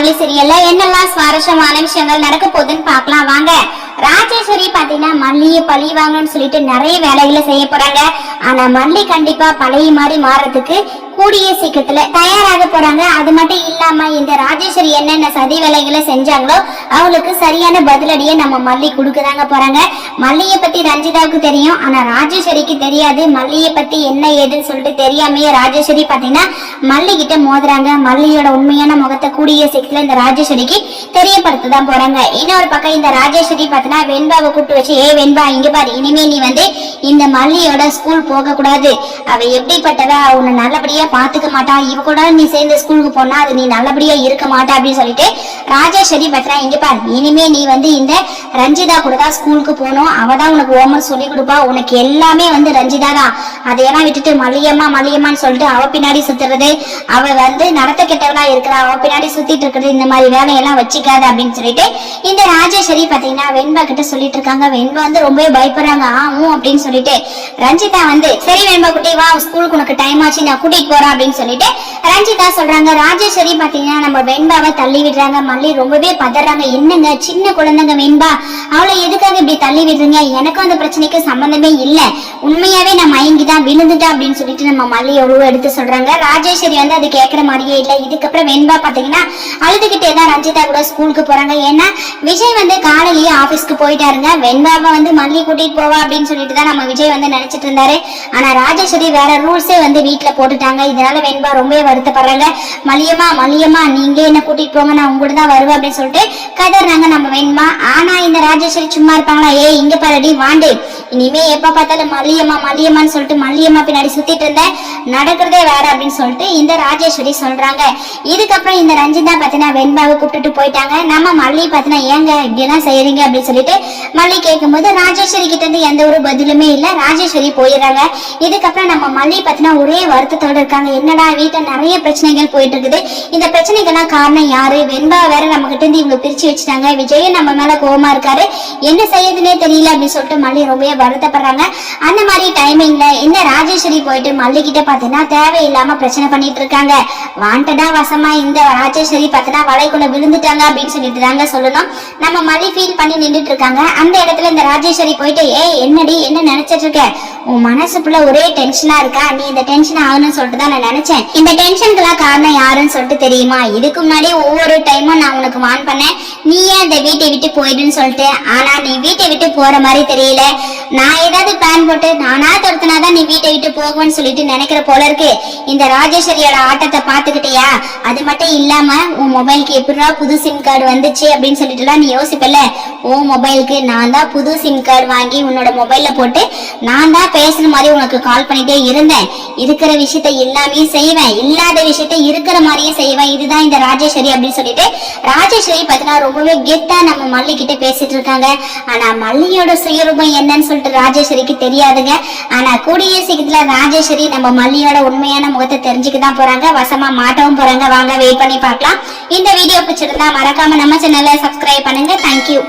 மல்லி சீரியல்ல என்னெல்லாம் சுவாரஸ்யமான விஷயங்கள் நடக்க போகுதுன்னு பார்க்கலாம் வாங்க. ராஜேஸ்வரி பாத்தீங்கன்னா மல்லியை பழி வாங்கன்னு சொல்லிட்டு நிறைய வேலைகளை செய்ய போறாங்க. ஆனா மல்லி கண்டிப்பா பழைய மாதிரி மாறதுக்கு கூடிய சீக்கிரத்துல தயாராக போறாங்க. அது மட்டும் இல்லாம இந்த ராஜேஸ்வரி என்னென்ன சதி வேலைகளை செஞ்சாங்களோ அவங்களுக்கு சரியான பதிலடியை நம்ம மல்லி கொடுக்கதாங்க போறாங்க. மல்லியை பத்தி ரஞ்சிதாவுக்கு தெரியும், ஆனா ராஜேஸ்வரிக்கு தெரியாது. மல்லியை பத்தி என்ன ஏதுன்னு சொல்லிட்டு தெரியாமையே ராஜேஸ்வரி பாத்தீங்கன்னா மல்லி கிட்ட மோதுறாங்க. மல்லியோட உண்மையான முகத்தை கூடிய சீக்கிரத்துல இந்த ராஜேஸ்வரிக்கு தெரியப்படுத்ததான் போறாங்க. இன்னொரு பக்கம் இந்த ராஜேஸ்வரி பாத்தீங்கன்னா வெண்பாவை கூப்பிட்டு வச்சு, ஏ வெண்பா இங்க பாரு, இனிமே நீ இந்த மல்லியோட ஸ்கூல் போக கூடாது. அவ எப்படிப்பட்டவ, உன்னை நல்லபடியா பாத்துக்க மாட்டா, இவ கூட நீ சேர்ந்து ஸ்கூலுக்கு போனா அது நீ நல்லபடியா இருக்க மாட்டா அப்படின்னு சொல்லிட்டு ராஜேஸ்வரி பாத்தீங்கன்னா இங்க பாரு, இனிமே நீ இந்த ரஞ்சிதா கூட தான் ஸ்கூலுக்கு போகணும். அவதான் உனக்கு ஹோம்ஒர்க் சொல்லி கொடுப்பா, உனக்கு எல்லாமே ரஞ்சிதா தான். அதையெல்லாம் விட்டுட்டு மல்லியம்மா மல்லியம்மான்னு சொல்லிட்டு அவ பின்னாடி சுத்துறது, அவ நடத்த கெட்டவளா இருக்கிறா, அவ பின்னாடி சுத்திட்டு இருக்கிறது, இந்த மாதிரி வேலையெல்லாம் வச்சுக்காத அப்படின்னு சொல்லிட்டு இந்த ராஜேஸ்வரி பாத்தீங்கன்னா வெண்பா கிட்ட சொல்லிட்டு இருக்காங்க. வெண்பா ரொம்பவே பயப்படுறாங்க. ஆவும் அப்படின்னு சொல்லிட்டு ரஞ்சிதா சரி வெண்பா குட்டி வா, ஸ்கூலுக்கு உனக்கு டைம் ஆச்சு, நான் கூட்டிட்டு போறேன் அப்படின்னு சொல்லிட்டு ரஞ்சிதா சொல்றாங்க. ராஜேஸ்வரி பாத்தீங்கன்னா நம்ம வெண்பாவை தள்ளி விடுறாங்க. மல்லி ரொம்பவே பதறாங்க. என்னங்க சின்ன குழந்தைங்க வெண்பா, அவளை எதுக்காக இப்படி தள்ளி விடுறீங்க? எனக்கும் அந்த பிரச்சனைக்கு சம்பந்தமே இல்ல, உண்மையாவே நான் மயங்கிதான் விழுந்துட்டேன் அப்படின்னு சொல்லிட்டு நம்ம மல்லி எவ்வளவு எடுத்து சொல்றாங்க. ராஜேஸ்வரி அது கேட்கற மாதிரியே இல்ல. இதுக்கப்புறம் வெண்பா பாத்தீங்கன்னா அழுதுகிட்டே தான் ரஞ்சிதா கூட ஸ்கூலுக்கு போறாங்க. ஏன்னா விஜய் காலையிலேயே ஆபீஸ்க்கு போயிட்டாருங்க. வெண்பாவை மல்லி கூட்டிட்டு போவா அப்படின்னு சொல்லிட்டு தான் நம்ம விஜய் நினைச்சிட்டு இருந்தாரு. ஆனா ராஜேஸ்வரி வேற ரூல்ஸே வீட்டுல போட்டுட்டாங்க. இதனால வெண்பா ரொம்ப வருத்தப்படுறாங்க. மல்லியம்மா மல்லியம்மா நீங்க என்ன கூட்டிட்டு போங்க, நான் உங்க கூட தான் வருவேன் அப்படின்னு சொல்லிட்டு கதறாங்க நம்ம வெண்பா. ஆனா இந்த ராஜேஸ்வரி சும்மா இருப்பாங்களா? ஏ இங்க பாருடி வாண்டு, இனிமே எப்ப பார்த்தாலும் மல்லியம்மா மல்லியம்மான்னு சொல்லிட்டு மல்லியம்மா பின்னாடி சுத்திட்டு இருந்தேன், நடக்கிறதே வேற அப்படின்னு சொல்லிட்டு இந்த ராஜேஸ்வரி சொல்றாங்க. இதுக்கப்புறம் இந்த ரஞ்சிதா பாத்தீங்கன்னா வெண்பாவை கூப்பிட்டுட்டு போயிட்டாங்க. நம்ம மல்லி பாத்தீங்கன்னா ஏங்க இப்படியெல்லாம் செய்யறீங்க அப்படின்னு சொல்லிட்டு மல்லி கேட்கும்போது ராஜேஸ்வரி கிட்ட இருந்து எந்த ஒரு பதிலுமே இல்ல. ராஜேஸ்வரி போயிடுறாங்க. இதுக்கப்புறம் நம்ம மல்லி பாத்தீங்கன்னா ஒரே வருத்தத்தோட இருக்காங்க. என்னடா வீட்டுல நிறைய பிரச்சனைகள் போயிட்டு இருக்குது, இந்த பிரச்சனைக்கெல்லாம் காரணம் யாரு? வெண்பா வேற நம்ம கிட்ட இருந்து இவங்க பிரிச்சு வச்சுட்டாங்க. விஜயும் நம்ம மேல கோவமா இருக்காரு, என்ன செய்யறதுன்னே தெரியல அப்படின்னு சொல்லிட்டு மல்லி ரொம்ப வருத்தப்படுறாங்க. அந்த மாதிரி டைமிங்ல இந்த ராஜேஸ்வரி போயிட்டு மல்லி கிட்ட பாத்தீங்கன்னா தேவையில்லாம பிரச்சனை பண்ணிட்டு இருக்காங்க. வாண்டடா வசமா இந்த ராஜேஸ்வரி பாத்தீங்கன்னா வலைக்குள்ள விழுந்துட்டாங்க அப்படின்னு சொல்லிட்டு தாங்க சொல்லணும். நம்ம மல்லி ஃபீல் பண்ணி நின்றுட்டு இருக்காங்க. அந்த இடத்துல இந்த ராஜேஸ்வரி போயிட்டு, ஏ என்னடி என்ன நினைச்சிட்டு இருக்க, உன் மனசுக்குள்ள ஒரே டென்ஷனா இருக்கா, நீ இந்த டென்ஷன் ஆகணும்னு சொல்லிட்டு தான் நான் நினைச்சேன். இந்த டென்ஷனுக்குலாம் காரணம் யாருன்னு சொல்லிட்டு தெரியுமா? இதுக்கு முன்னாடி ஒவ்வொரு டைமும் நான் உனக்கு வான் பண்ணேன், நீ ஏன் இந்த வீட்டை விட்டு போயிடுன்னு சொல்லிட்டு. ஆனா நீ வீட்டை விட்டு போற மாதிரி தெரியல. நான் ஏதாவது பிளான் போட்டு நானா துரத்துனாதான் நீ வீட்டை விட்டு போகும்னு சொல்லிட்டு நினைக்கிற போல இருக்கு. இந்த ராஜேஸ்வரியோட ஆட்டத்தை பாத்துக்கிட்டியா? அது மட்டும் இல்லாம உன் மொபைலுக்கு எப்படிடா புது சிம் கார்டு வந்துச்சு அப்படின்னு சொல்லிட்டுலாம் நீ யோசிப்பல. உன் மொபைலுக்கு நான் தான் புது சிம் கார்டு வாங்கி உன்னோட மொபைல்ல போட்டு நான் தான் பேசுற மாதிரி உனக்கு கால் பண்ணிட்டே இருந்தேன். இருக்கிற விஷயத்த எல்லாமே செய்வேன், இல்லாத விஷயத்த இருக்கிற மாதிரியே செய்வேன். இதுதான் இந்த ராஜேஸ்வரி அப்படின்னு சொல்லிட்டு ராஜேஸ்வரி பாத்தீங்கன்னா ரொம்பவே கெத்தா நம்ம மல்லி கிட்ட பேசிட்டு இருக்காங்க. ஆனா மல்லியோட சுயரூபம் என்னன்னு சொல்லிட்டு ராஜேஸ்வரிக்கு தெரியாதுங்க. ஆனா கூடிய சீக்கிரத்துல ராஜேஸ்வரி நம்ம மல்லியோட உண்மையான முகத்தை தெரிஞ்சுக்கதான் போறாங்க, வசமா மாட்டவும் போறாங்க. வாங்க வெயிட் பண்ணி பார்க்கலாம். இந்த வீடியோ பிடிச்சிருந்தா மறக்காம நம்ம சேனலை சப்ஸ்கிரைப் பண்ணுங்க. தேங்க்யூ.